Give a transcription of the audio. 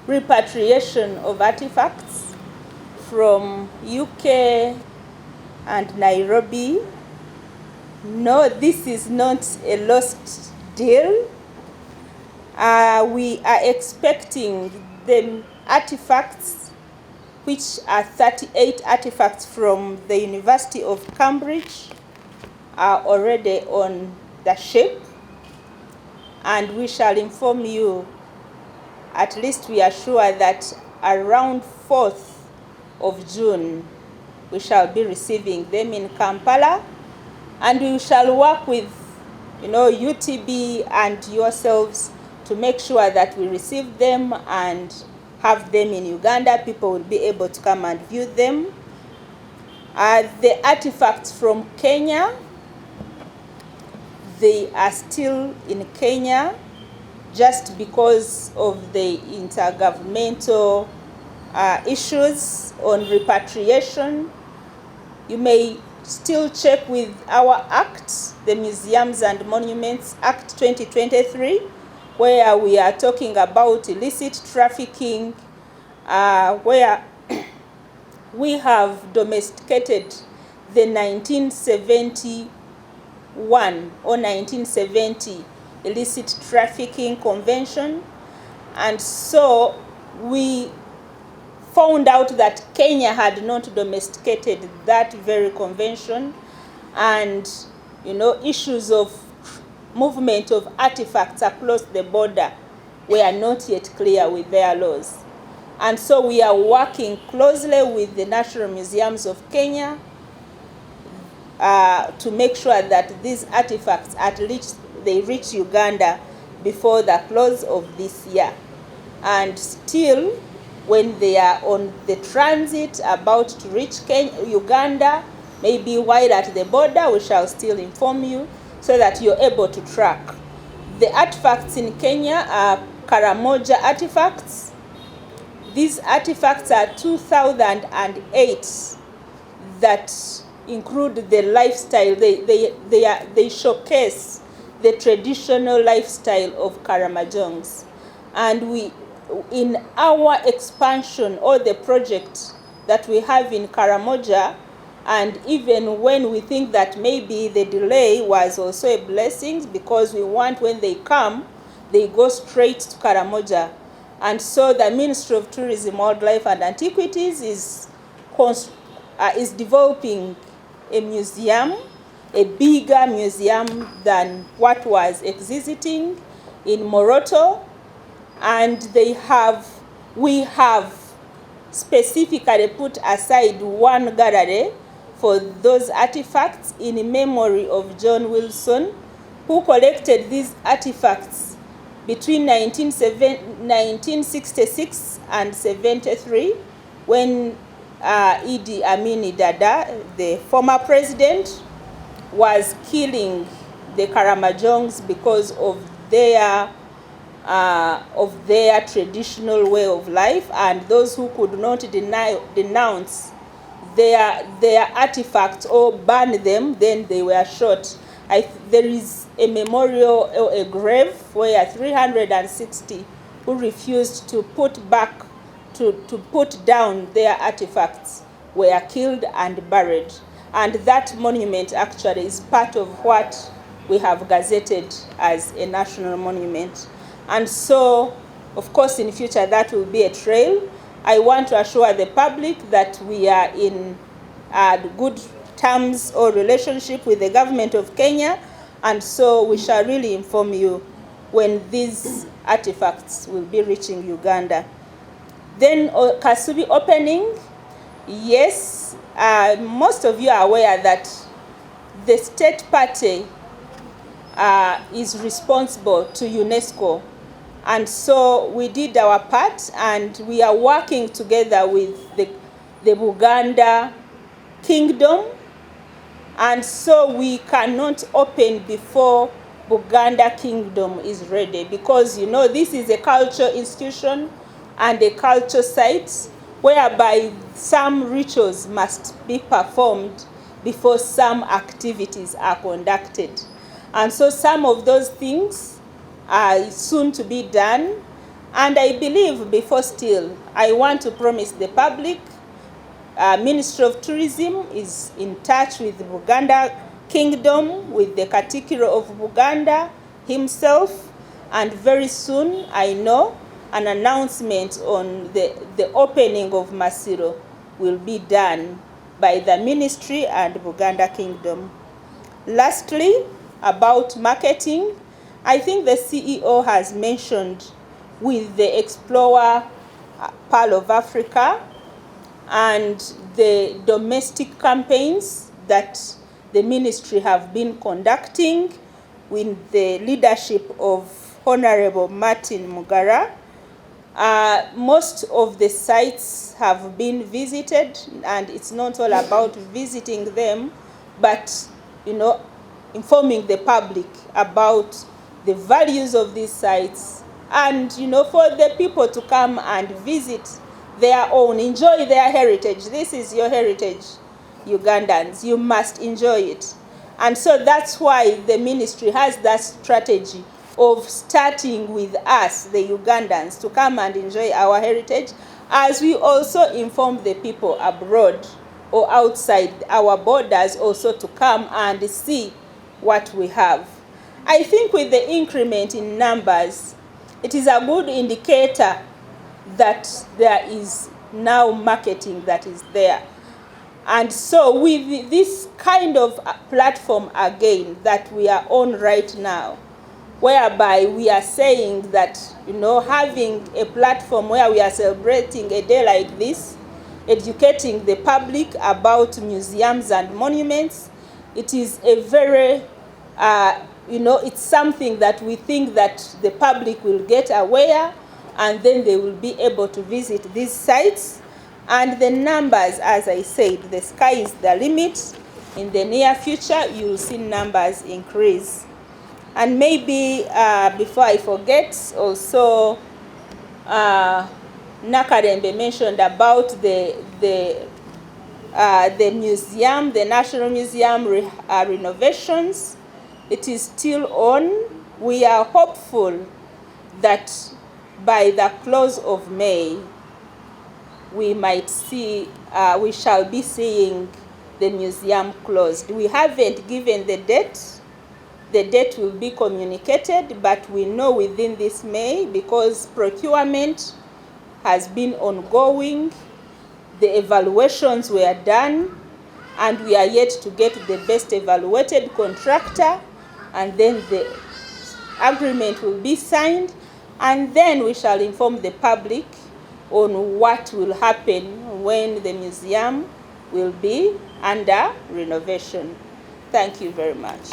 repatriation of artifacts from UK and Nairobi. No, this is not a lost deal. We are expecting the artifacts, which are 38 artifacts from the University of Cambridge, are already on the ship, and we shall inform you. At least we are sure that around 4th of June we shall be receiving them in Kampala, and we shall work with UTB and yourselves to make sure that we receive them and have them in Uganda. People will be able to come and view them. The artifacts from Kenya, they are still in Kenya just because of the intergovernmental issues on repatriation. You may still check with our Act, the Museums and Monuments Act 2023, where we are talking about illicit trafficking, where we have domesticated the 1971 or 1970 illicit trafficking convention. And so we found out that Kenya had not domesticated that very convention, and issues of movement of artifacts across the border were not yet clear with their laws. And so we are working closely with the National Museums of Kenya to make sure that these artifacts at least they reach Uganda before the close of this year. And still, when they are on the transit about to reach Uganda, maybe while at the border, we shall still inform you so that you're able to track. The artifacts in Kenya are Karamoja artifacts. These artifacts are 2008 that include the lifestyle. They showcase the traditional lifestyle of Karamajongs. And we, in our expansion or the project that we have in Karamoja, and even when we think that maybe the delay was also a blessing, because we want when they come, they go straight to Karamoja. And so the Ministry of Tourism, Wildlife and Antiquities is developing a museum, a bigger museum than what was existing in Moroto. And we have specifically put aside one gallery for those artifacts in memory of John Wilson, who collected these artifacts between 1966 and 73, when Idi Amin Dada, the former president, was killing the Karamajongs because of their traditional way of life, and those who could not denounce their artifacts or burn them, then they were shot. There is a memorial or a grave where 360 who refused to put down their artifacts were killed and buried. And that monument actually is part of what we have gazetted as a national monument. And so, of course, in future that will be a trail. I want to assure the public that we are in good terms or relationship with the government of Kenya, and so we shall really inform you when these artifacts will be reaching Uganda. Then Kasubi opening, yes, most of you are aware that the state party is responsible to UNESCO. And so we did our part, and we are working together with the Buganda Kingdom. And so we cannot open before Buganda Kingdom is ready, because this is a cultural institution and a culture site whereby some rituals must be performed before some activities are conducted. And so some of those things are soon to be done, And I believe before still, I want to promise the public, Ministry of Tourism is in touch with Buganda Kingdom, with the Katikiro of Buganda himself, and very soon I know an announcement on the opening of Masiro will be done by the ministry and Buganda Kingdom. Lastly, about marketing, I think the CEO has mentioned with the Explorer Pearl of Africa and the domestic campaigns that the ministry have been conducting with the leadership of Honorable Martin Mugara. Most of the sites have been visited, and it's not all about visiting them, but informing the public about the values of these sites, and for the people to come and visit their own, enjoy their heritage. This is your heritage, Ugandans. You must enjoy it. And so that's why the ministry has that strategy of starting with us, the Ugandans, to come and enjoy our heritage, as we also inform the people abroad or outside our borders also to come and see what we have. I think with the increment in numbers, it is a good indicator that there is now marketing that is there. And so with this kind of platform again that we are on right now, whereby we are saying that, having a platform where we are celebrating a day like this, educating the public about museums and monuments, it is a very, it's something that we think that the public will get aware, and then they will be able to visit these sites. And the numbers, as I said, the sky is the limit. In the near future, you will see numbers increase. And maybe before I forget, also Nakarembe mentioned about the museum, the National Museum renovations. It is still on. We are hopeful that by the close of May, we might see, we shall be seeing the museum closed. We haven't given the date. The date will be communicated, but we know within this May, because procurement has been ongoing, the evaluations were done, and we are yet to get the best evaluated contractor, and then the agreement will be signed, and then we shall inform the public on what will happen when the museum will be under renovation. Thank you very much.